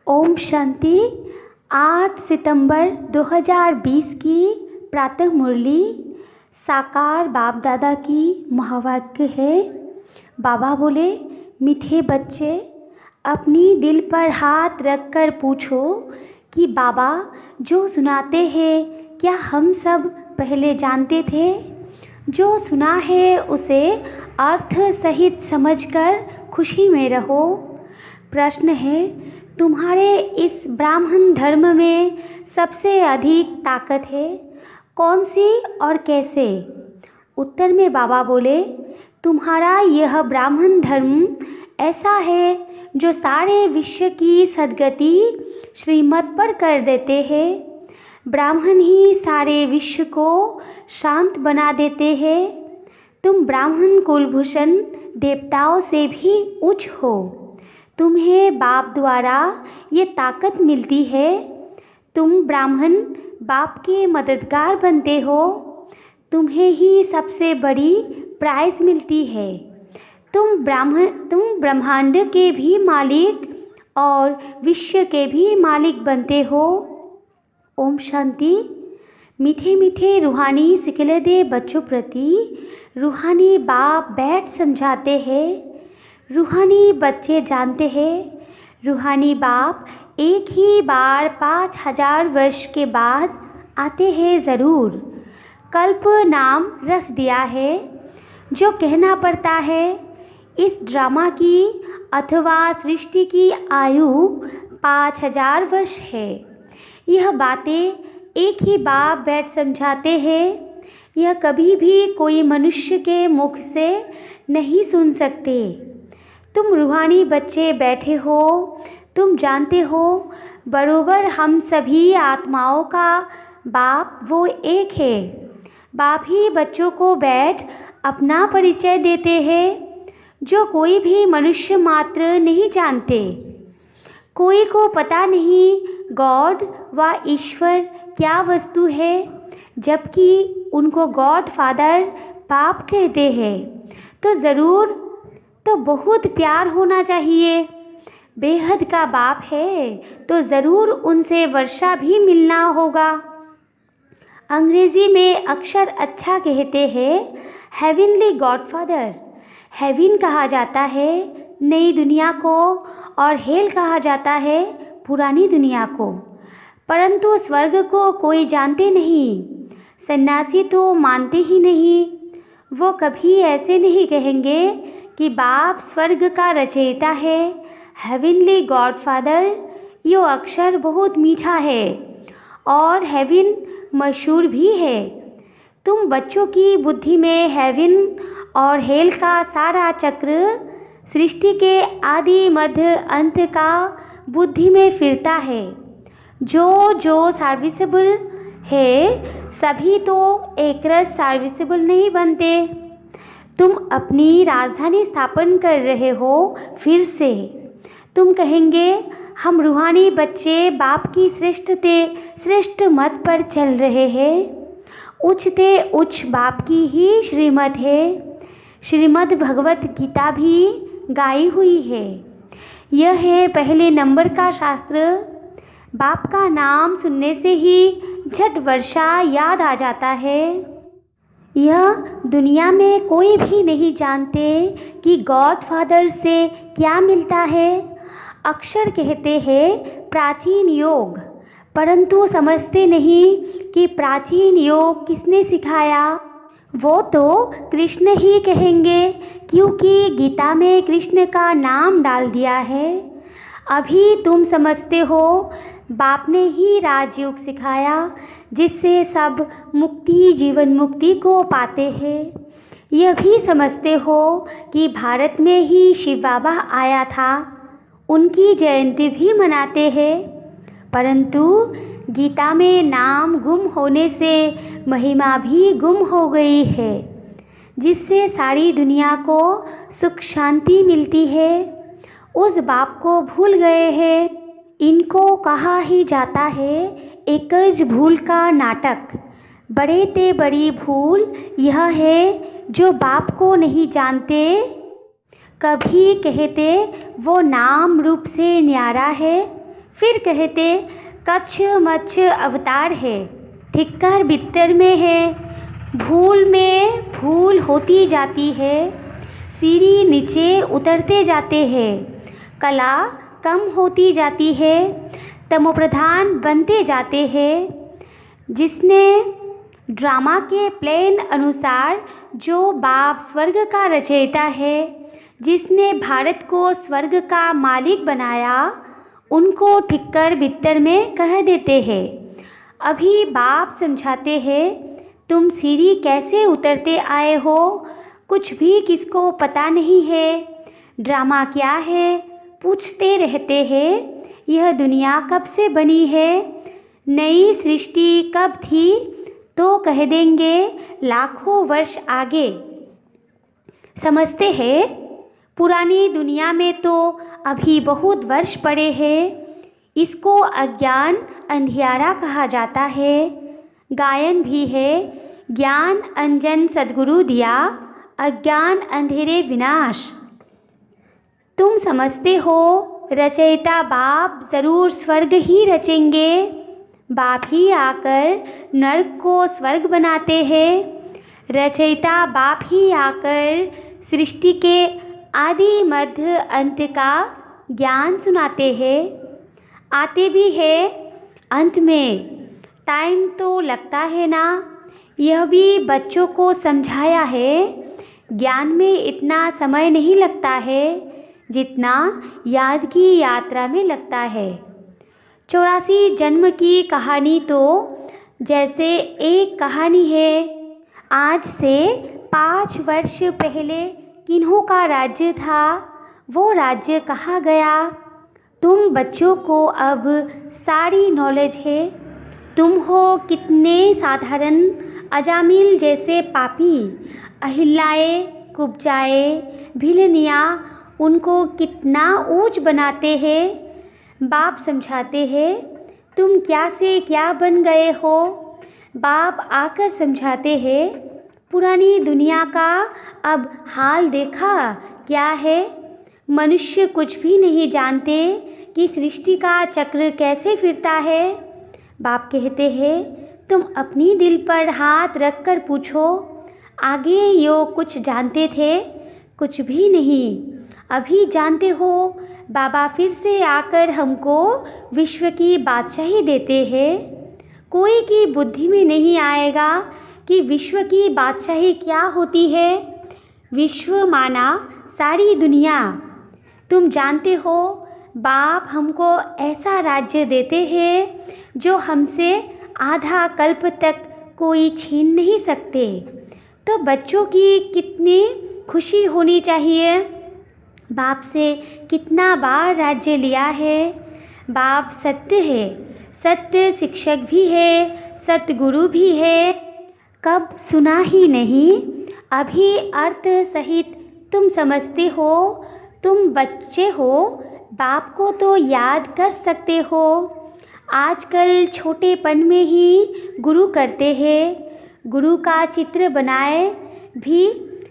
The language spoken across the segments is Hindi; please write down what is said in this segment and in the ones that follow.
ओम शांति। 8 सितंबर 2020 की प्रातः मुरली साकार बाप दादा की महावाक्य है। बाबा बोले, मीठे बच्चे, अपनी दिल पर हाथ रखकर पूछो कि बाबा जो सुनाते हैं क्या हम सब पहले जानते थे? जो सुना है उसे अर्थ सहित समझकर खुशी में रहो। प्रश्न है, तुम्हारे इस ब्राह्मण धर्म में सबसे अधिक ताकत है कौन सी और कैसे? उत्तर में बाबा बोले, तुम्हारा यह ब्राह्मण धर्म ऐसा है जो सारे विश्व की सद्गति श्रीमत पर कर देते हैं। ब्राह्मण ही सारे विश्व को शांत बना देते हैं। तुम ब्राह्मण कुलभूषण देवताओं से भी उच्च हो। तुम्हें बाप द्वारा ये ताकत मिलती है। तुम ब्राह्मण बाप के मददगार बनते हो। तुम्हें ही सबसे बड़ी प्राइज़ मिलती है। तुम ब्रह्मांड के भी मालिक और विश्व के भी मालिक बनते हो। ओम शांति। मीठे मीठे रूहानी सिखलदे बच्चों प्रति रूहानी बाप बैठ समझाते हैं। रूहानी बच्चे जानते हैं, रूहानी बाप एक ही बार 5000 वर्ष के बाद आते हैं ज़रूर। कल्प नाम रख दिया है। जो कहना पड़ता है इस ड्रामा की अथवा सृष्टि की आयु 5000 वर्ष है। यह बातें एक ही बाप बैठ समझाते हैं। यह कभी भी कोई मनुष्य के मुख से नहीं सुन सकते। तुम रूहानी बच्चे बैठे हो, तुम जानते हो बरोबर हम सभी आत्माओं का बाप वो एक है। बाप ही बच्चों को बैठ अपना परिचय देते हैं जो कोई भी मनुष्य मात्र नहीं जानते। कोई को पता नहीं गॉड व ईश्वर क्या वस्तु है, जबकि उनको गॉड फादर बाप कहते हैं। तो बहुत प्यार होना चाहिए। बेहद का बाप है तो ज़रूर उनसे वर्षा भी मिलना होगा। अंग्रेज़ी में अक्षर अच्छा कहते हैं हेवनली गॉडफादर। हेवन कहा जाता है नई दुनिया को और हेल कहा जाता है पुरानी दुनिया को। परंतु स्वर्ग को कोई जानते नहीं। सन्यासी तो मानते ही नहीं। वो कभी ऐसे नहीं कहेंगे कि बाप स्वर्ग का रचयिता है, हेवनली गॉडफादर। यो अक्षर बहुत मीठा है और हेवन मशहूर भी है। तुम बच्चों की बुद्धि में हेवन और हेल का सारा चक्र सृष्टि के आदि मध्य अंत का बुद्धि में फिरता है। जो सर्विसेबल है सभी तो एक रस सर्विसेबल नहीं बनते। तुम अपनी राजधानी स्थापन कर रहे हो। फिर से तुम कहेंगे हम रूहानी बच्चे बाप की श्रेष्ठ मत पर चल रहे हैं। उच्चते उच्च बाप की ही श्रीमत है। श्रीमद् भगवत गीता भी गाई हुई है। यह है पहले नंबर का शास्त्र। बाप का नाम सुनने से ही झट वर्षा याद आ जाता है। यह दुनिया में कोई भी नहीं जानते कि गॉड फादर से क्या मिलता है। अक्षर कहते हैं प्राचीन योग, परंतु समझते नहीं कि प्राचीन योग किसने सिखाया। वो तो कृष्ण ही कहेंगे क्योंकि गीता में कृष्ण का नाम डाल दिया है। अभी तुम समझते हो बाप ने ही राजयोग सिखाया जिससे सब मुक्ति जीवन मुक्ति को पाते हैं। यह भी समझते हो कि भारत में ही शिव बाबा आया था, उनकी जयंती भी मनाते हैं। परंतु गीता में नाम गुम होने से महिमा भी गुम हो गई है, जिससे सारी दुनिया को सुख शांति मिलती है। उस बाप को भूल गए हैं। इनको कहा ही जाता है एकज भूल का नाटक। बड़े ते बड़ी भूल यह है जो बाप को नहीं जानते। कभी कहते वो नाम रूप से न्यारा है, फिर कहते कच्छ मच्छ अवतार है, ठिक्कर बित्तर में है, भूल में भूल होती जाती है, सीढ़ी नीचे उतरते जाते हैं, कला कम होती जाती है, तमोप्रधान बनते जाते हैं। जिसने ड्रामा के प्लान अनुसार जो बाप स्वर्ग का रचयिता है, जिसने भारत को स्वर्ग का मालिक बनाया, उनको ठिक्कर बित्तर में कह देते हैं। अभी बाप समझाते हैं, तुम सीढ़ी कैसे उतरते आए हो, कुछ भी किसको पता नहीं है। ड्रामा क्या है पूछते रहते हैं, यह दुनिया कब से बनी है, नई सृष्टि कब थी, तो कह देंगे लाखों वर्ष आगे। समझते हैं पुरानी दुनिया में तो अभी बहुत वर्ष पड़े हैं। इसको अज्ञान अंधियारा कहा जाता है। गायन भी है, ज्ञान अंजन सद्गुरु दिया, अज्ञान अंधेरे विनाश। तुम समझते हो रचयिता बाप ज़रूर स्वर्ग ही रचेंगे, बाप ही आकर नर्क को स्वर्ग बनाते हैं। रचयिता बाप ही आकर सृष्टि के आदि मध्य अंत का ज्ञान सुनाते हैं। आते भी है अंत में, टाइम तो लगता है ना। यह भी बच्चों को समझाया है, ज्ञान में इतना समय नहीं लगता है जितना याद की यात्रा में लगता है। 84 जन्म की कहानी तो जैसे एक कहानी है। आज से 5 वर्ष पहले किन्हों का राज्य था, वो राज्य कहाँ गया। तुम बच्चों को अब सारी नॉलेज है। तुम हो कितने साधारण अजामिल जैसे पापी, अहिल्याए कुब्जाए भिलनिया उनको कितना ऊंच बनाते हैं। बाप समझाते हैं, तुम क्या से क्या बन गए हो। बाप आकर समझाते हैं, पुरानी दुनिया का अब हाल देखा क्या है। मनुष्य कुछ भी नहीं जानते कि सृष्टि का चक्र कैसे फिरता है। बाप कहते हैं, तुम अपनी दिल पर हाथ रखकर पूछो, आगे यो कुछ जानते थे, कुछ भी नहीं। अभी जानते हो, बाबा फिर से आकर हमको विश्व की बादशाही देते हैं। कोई की बुद्धि में नहीं आएगा कि विश्व की बादशाही क्या होती है। विश्व माना सारी दुनिया। तुम जानते हो, बाप हमको ऐसा राज्य देते हैं जो हमसे आधा कल्प तक कोई छीन नहीं सकते। तो बच्चों की कितनी खुशी होनी चाहिए। बाप से कितना बार राज्य लिया है। बाप सत्य है, सत्य शिक्षक भी है, सत्य गुरु भी है। कब सुना ही नहीं, अभी अर्थ सहित तुम समझते हो। तुम बच्चे हो, बाप को तो याद कर सकते हो। आजकल छोटेपन में ही गुरु करते हैं। गुरु का चित्र बनाए भी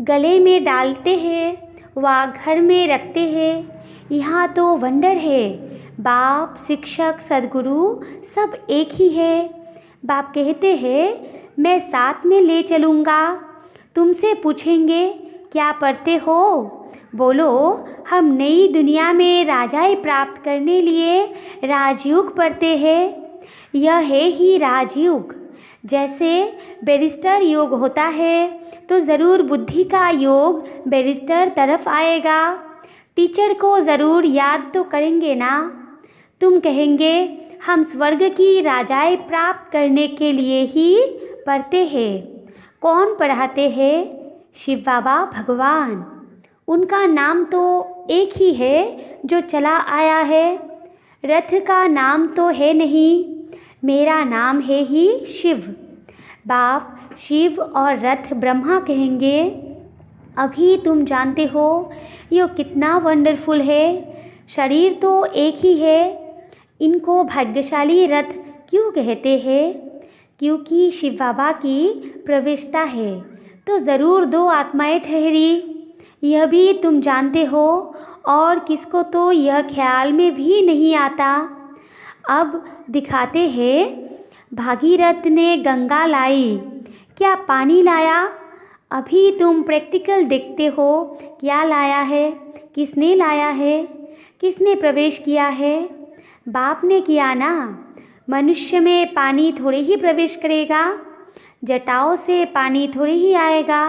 गले में डालते हैं व घर में रखते हैं। यहाँ तो वंडर है, बाप शिक्षक सद्गुरु सब एक ही है। बाप कहते हैं, मैं साथ में ले चलूँगा। तुमसे पूछेंगे क्या पढ़ते हो, बोलो हम नई दुनिया में राजाई प्राप्त करने लिए राजयोग पढ़ते हैं। यह है ही राजयोग। जैसे बैरिस्टर योग होता है तो ज़रूर बुद्धि का योग बैरिस्टर तरफ आएगा। टीचर को ज़रूर याद तो करेंगे ना। तुम कहेंगे हम स्वर्ग की राजाई प्राप्त करने के लिए ही पढ़ते हैं। कौन पढ़ाते हैं? शिव बाबा भगवान। उनका नाम तो एक ही है जो चला आया है। रथ का नाम तो है नहीं, मेरा नाम है ही शिव। बाप शिव और रथ ब्रह्मा कहेंगे। अभी तुम जानते हो ये कितना वंडरफुल है। शरीर तो एक ही है। इनको भाग्यशाली रथ क्यों कहते हैं? क्योंकि शिव बाबा की प्रवेशता है तो ज़रूर 2 आत्माएं ठहरी। यह भी तुम जानते हो और किसको तो यह ख्याल में भी नहीं आता। अब दिखाते हैं। भागीरथ ने गंगा लाई, क्या पानी लाया? अभी तुम प्रैक्टिकल देखते हो, क्या लाया है, किसने लाया है, किसने प्रवेश किया है? बाप ने किया ना। मनुष्य में पानी थोड़े ही प्रवेश करेगा, जटाओं से पानी थोड़े ही आएगा।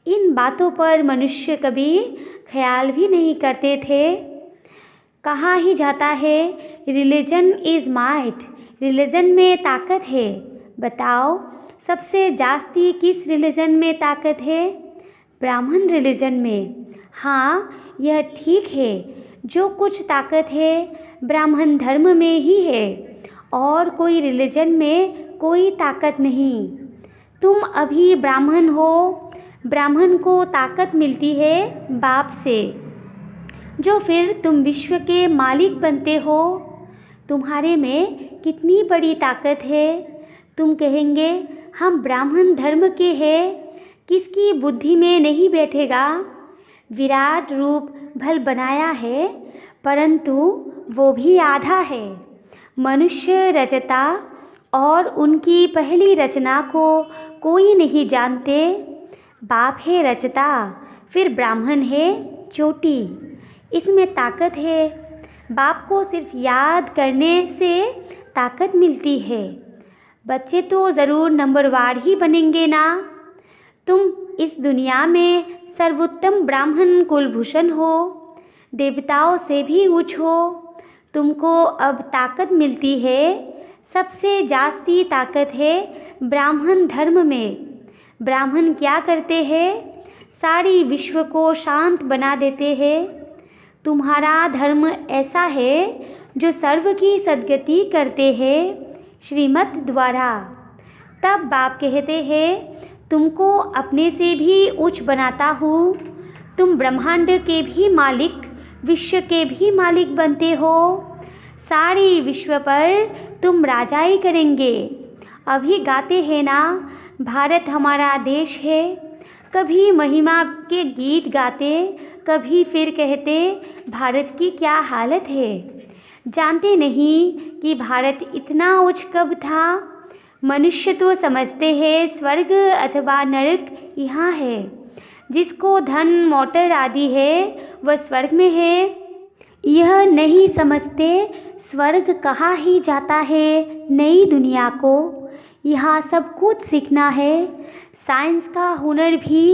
इन बातों पर मनुष्य कभी ख्याल भी नहीं करते थे। कहा ही जाता है, रिलीजन इज़ माइट, रिलीजन में ताकत है। बताओ, सबसे जास्ती किस रिलीजन में ताकत है? ब्राह्मण रिलीजन में। हाँ, यह ठीक है, जो कुछ ताकत है ब्राह्मण धर्म में ही है, और कोई रिलीजन में कोई ताकत नहीं। तुम अभी ब्राह्मण हो, ब्राह्मण को ताकत मिलती है बाप से, जो फिर तुम विश्व के मालिक बनते हो। तुम्हारे में कितनी बड़ी ताकत है। तुम कहेंगे हम ब्राह्मण धर्म के हैं, किसकी बुद्धि में नहीं बैठेगा। विराट रूप भल बनाया है, परंतु वो भी आधा है। मनुष्य रचता और उनकी पहली रचना को कोई नहीं जानते। बाप है रचता, फिर ब्राह्मण है चोटी। इसमें ताकत है। बाप को सिर्फ याद करने से ताकत मिलती है। बच्चे तो ज़रूर नंबरवार ही बनेंगे ना। तुम इस दुनिया में सर्वोत्तम ब्राह्मण कुलभूषण हो, देवताओं से भी उच्च हो। तुमको अब ताकत मिलती है, सबसे जास्ती ताकत है ब्राह्मण धर्म में। ब्राह्मण क्या करते हैं? सारी विश्व को शांत बना देते हैं। तुम्हारा धर्म ऐसा है जो सर्व की सद्गति करते हैं श्रीमत द्वारा। तब बाप कहते हैं, तुमको अपने से भी उच्च बनाता हूँ। तुम ब्रह्मांड के भी मालिक, विश्व के भी मालिक बनते हो। सारी विश्व पर तुम राजाई करेंगे। अभी गाते हैं ना, भारत हमारा देश है। कभी महिमा के गीत गाते, कभी फिर कहते भारत की क्या हालत है। जानते नहीं कि भारत इतना उच्च कब था। मनुष्य तो समझते हैं स्वर्ग अथवा नरक यहाँ है। जिसको धन मोटर आदि है वह स्वर्ग में है। यह नहीं समझते स्वर्ग कहा ही जाता है नई दुनिया को। यहाँ सब कुछ सीखना है। साइंस का हुनर भी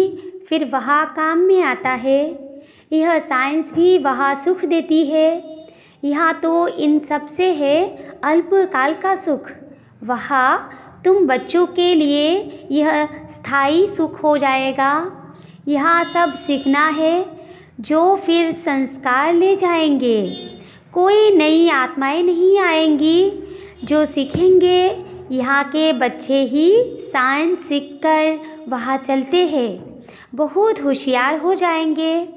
फिर वहाँ काम में आता है। यह साइंस भी वहाँ सुख देती है। यहाँ तो इन सब से है अल्पकाल का सुख। वहाँ तुम बच्चों के लिए यह स्थायी सुख हो जाएगा। यहाँ सब सीखना है जो फिर संस्कार ले जाएंगे। कोई नई आत्माएं नहीं आएंगी। जो सीखेंगे यहाँ के बच्चे ही साइंस सीखकर वहाँ चलते हैं, बहुत होशियार हो जाएंगे।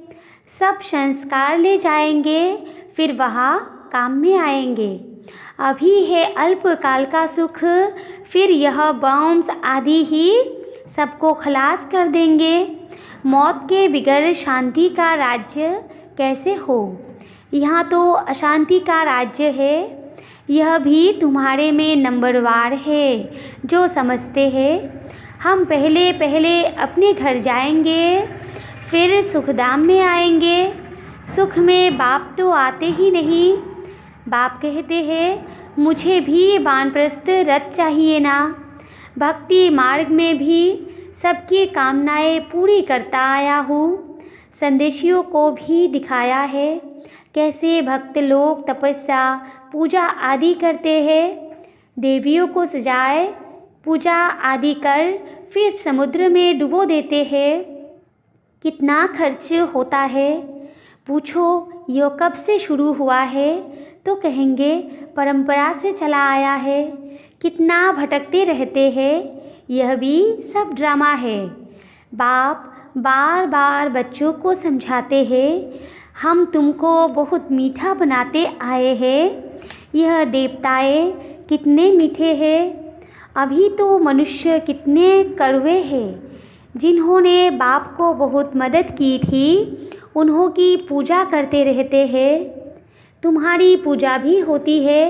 सब संस्कार ले जाएंगे, फिर वहाँ काम में आएंगे। अभी है अल्पकाल का सुख, फिर यह बॉम्ब्स आदि ही सबको खलास कर देंगे। मौत के बिगड़ शांति का राज्य कैसे हो? यहाँ तो अशांति का राज्य है। यह भी तुम्हारे में नंबरवार है जो समझते हैं। हम पहले पहले अपने घर जाएंगे, फिर सुखधाम में आएंगे। सुख में बाप तो आते ही नहीं। बाप कहते हैं, मुझे भी वानप्रस्थ रथ चाहिए ना। भक्ति मार्ग में भी सबकी कामनाएं पूरी करता आया हूँ। संदेशियों को भी दिखाया है कैसे भक्त लोग तपस्या पूजा आदि करते हैं। देवियों को सजाए पूजा आदि कर फिर समुद्र में डुबो देते हैं। कितना खर्च होता है? पूछो यो कब से शुरू हुआ है तो कहेंगे परंपरा से चला आया है। कितना भटकते रहते हैं। यह भी सब ड्रामा है। बाप बार बार बच्चों को समझाते हैं, हम तुमको बहुत मीठा बनाते आए हैं। यह देवताएं कितने मीठे हैं। अभी तो मनुष्य कितने कड़वे हैं। जिन्होंने बाप को बहुत मदद की थी उन्हों की पूजा करते रहते हैं। तुम्हारी पूजा भी होती है,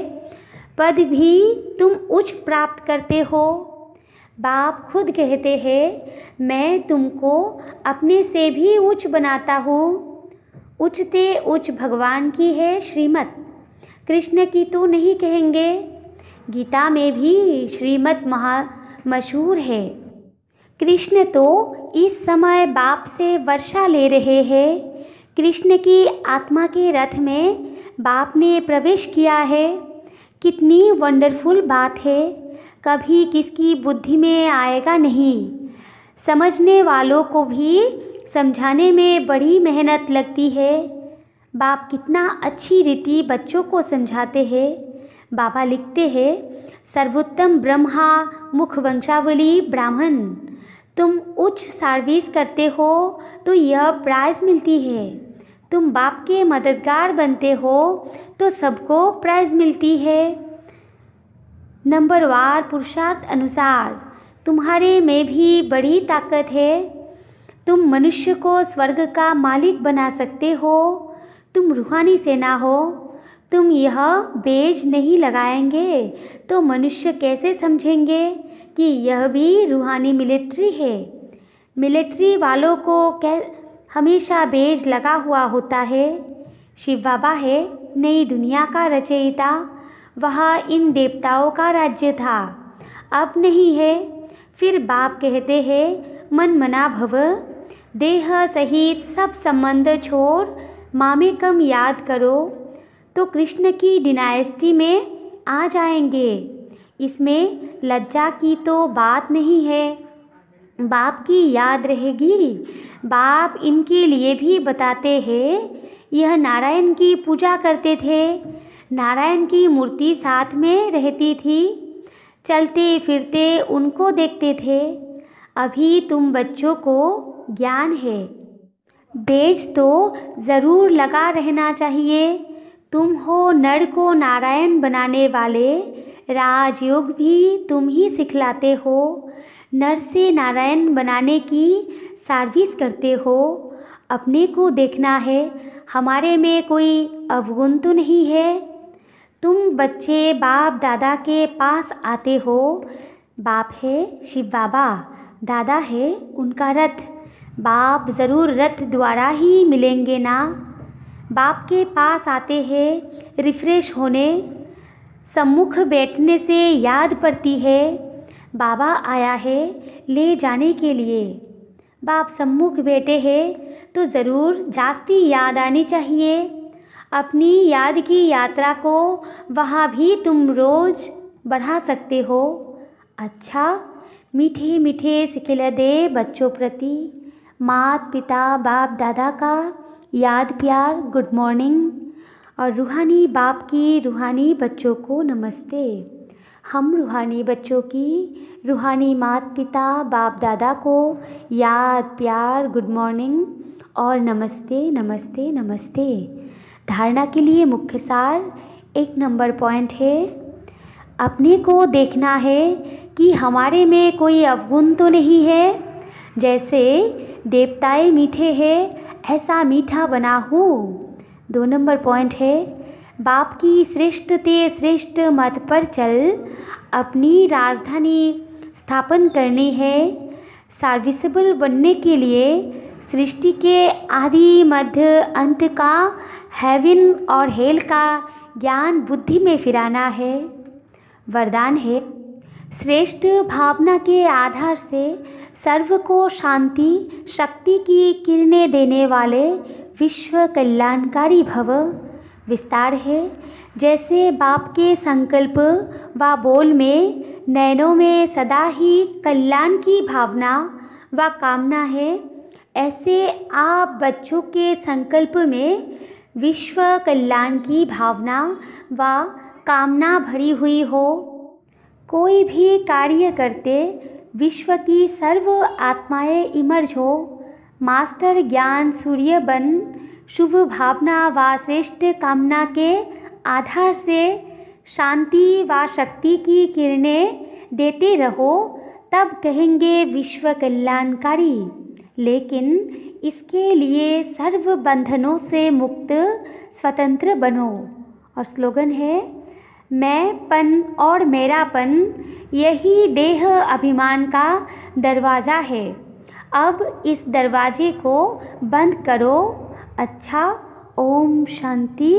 पद भी तुम उच्च प्राप्त करते हो। बाप खुद कहते हैं मैं तुमको अपने से भी उच्च बनाता हूँ। उच्चते उच्च भगवान की है श्रीमत, कृष्ण की तो नहीं कहेंगे। गीता में भी श्रीमत मशहूर है। कृष्ण तो इस समय बाप से वर्षा ले रहे हैं। कृष्ण की आत्मा के रथ में बाप ने प्रवेश किया है। कितनी वंडरफुल बात है, कभी किसकी बुद्धि में आएगा नहीं। समझने वालों को भी समझाने में बड़ी मेहनत लगती है। बाप कितना अच्छी रीति बच्चों को समझाते हैं। बाबा लिखते हैं सर्वोत्तम ब्रह्मा मुख वंशावली ब्राह्मण, तुम उच्च सर्विस करते हो तो यह प्राइज़ मिलती है। तुम बाप के मददगार बनते हो तो सबको प्राइज़ मिलती है। नंबरवार पुरुषार्थ अनुसार तुम्हारे में भी बड़ी ताकत है। तुम मनुष्य को स्वर्ग का मालिक बना सकते हो। तुम रूहानी सेना हो। तुम यह बेज नहीं लगाएंगे तो मनुष्य कैसे समझेंगे कि यह भी रूहानी मिलिट्री है। मिलिट्री वालों को हमेशा बेज लगा हुआ होता है। शिव बाबा है नई दुनिया का रचयिता। वह इन देवताओं का राज्य था, अब नहीं है। फिर बाप कहते हैं मन मना भव, देह सहित सब संबंध छोड़ मामेकम याद करो तो कृष्ण की डिनाइस्टी में आ जाएंगे। इसमें लज्जा की तो बात नहीं है, बाप की याद रहेगी। बाप इनके लिए भी बताते हैं यह नारायण की पूजा करते थे। नारायण की मूर्ति साथ में रहती थी, चलते फिरते उनको देखते थे। अभी तुम बच्चों को ज्ञान है, बेज तो ज़रूर लगा रहना चाहिए। तुम हो नर को नारायण बनाने वाले, राजयोग भी तुम ही सिखलाते हो। नर से नारायण बनाने की सर्विस करते हो। अपने को देखना है, हमारे में कोई अवगुण तो नहीं है। तुम बच्चे बाप दादा के पास आते हो। बाप है शिव बाबा, दादा है उनका रथ। बाप ज़रूर रथ द्वारा ही मिलेंगे ना। बाप के पास आते हैं रिफ़्रेश होने, सम्मुख बैठने से याद पड़ती है बाबा आया है ले जाने के लिए। बाप सम्मुख बैठे हैं तो ज़रूर जास्ती याद आनी चाहिए। अपनी याद की यात्रा को वहाँ भी तुम रोज़ बढ़ा सकते हो। अच्छा, मीठे मीठे सिखला दे बच्चों प्रति माता पिता बाप दादा का याद प्यार गुड मॉर्निंग, और रूहानी बाप की रूहानी बच्चों को नमस्ते। हम रूहानी बच्चों की रूहानी माता पिता बाप दादा को याद प्यार गुड मॉर्निंग और नमस्ते नमस्ते नमस्ते। धारणा के लिए मुख्य सार 1 नंबर पॉइंट है, अपने को देखना है कि हमारे में कोई अवगुण तो नहीं है। जैसे देवताएं मीठे हैं ऐसा मीठा बना हूँ। 2 नंबर पॉइंट है, बाप की श्रेष्ठ ते श्रेष्ठ मत पर चल अपनी राजधानी स्थापन करनी है। सर्विसेबल बनने के लिए सृष्टि के आदि मध्य अंत का हेवन और हेल का ज्ञान बुद्धि में फिराना है। वरदान है, श्रेष्ठ भावना के आधार से सर्व को शांति शक्ति की किरणें देने वाले विश्व कल्याणकारी भव। विस्तार है, जैसे बाप के संकल्प व बोल में नैनों में सदा ही कल्याण की भावना व कामना है, ऐसे आप बच्चों के संकल्प में विश्व कल्याण की भावना व कामना भरी हुई हो। कोई भी कार्य करते विश्व की सर्व आत्माएं इमर्ज हो। मास्टर ज्ञान सूर्य बन शुभ भावना व श्रेष्ठ कामना के आधार से शांति व शक्ति की किरणें देते रहो, तब कहेंगे विश्व कल्याणकारी। लेकिन इसके लिए सर्व बंधनों से मुक्त स्वतंत्र बनो। और स्लोगन है, मैंपन और मेरापन यही देह अभिमान का दरवाज़ा है। अब इस दरवाजे को बंद करो। अच्छा, ओम शांति।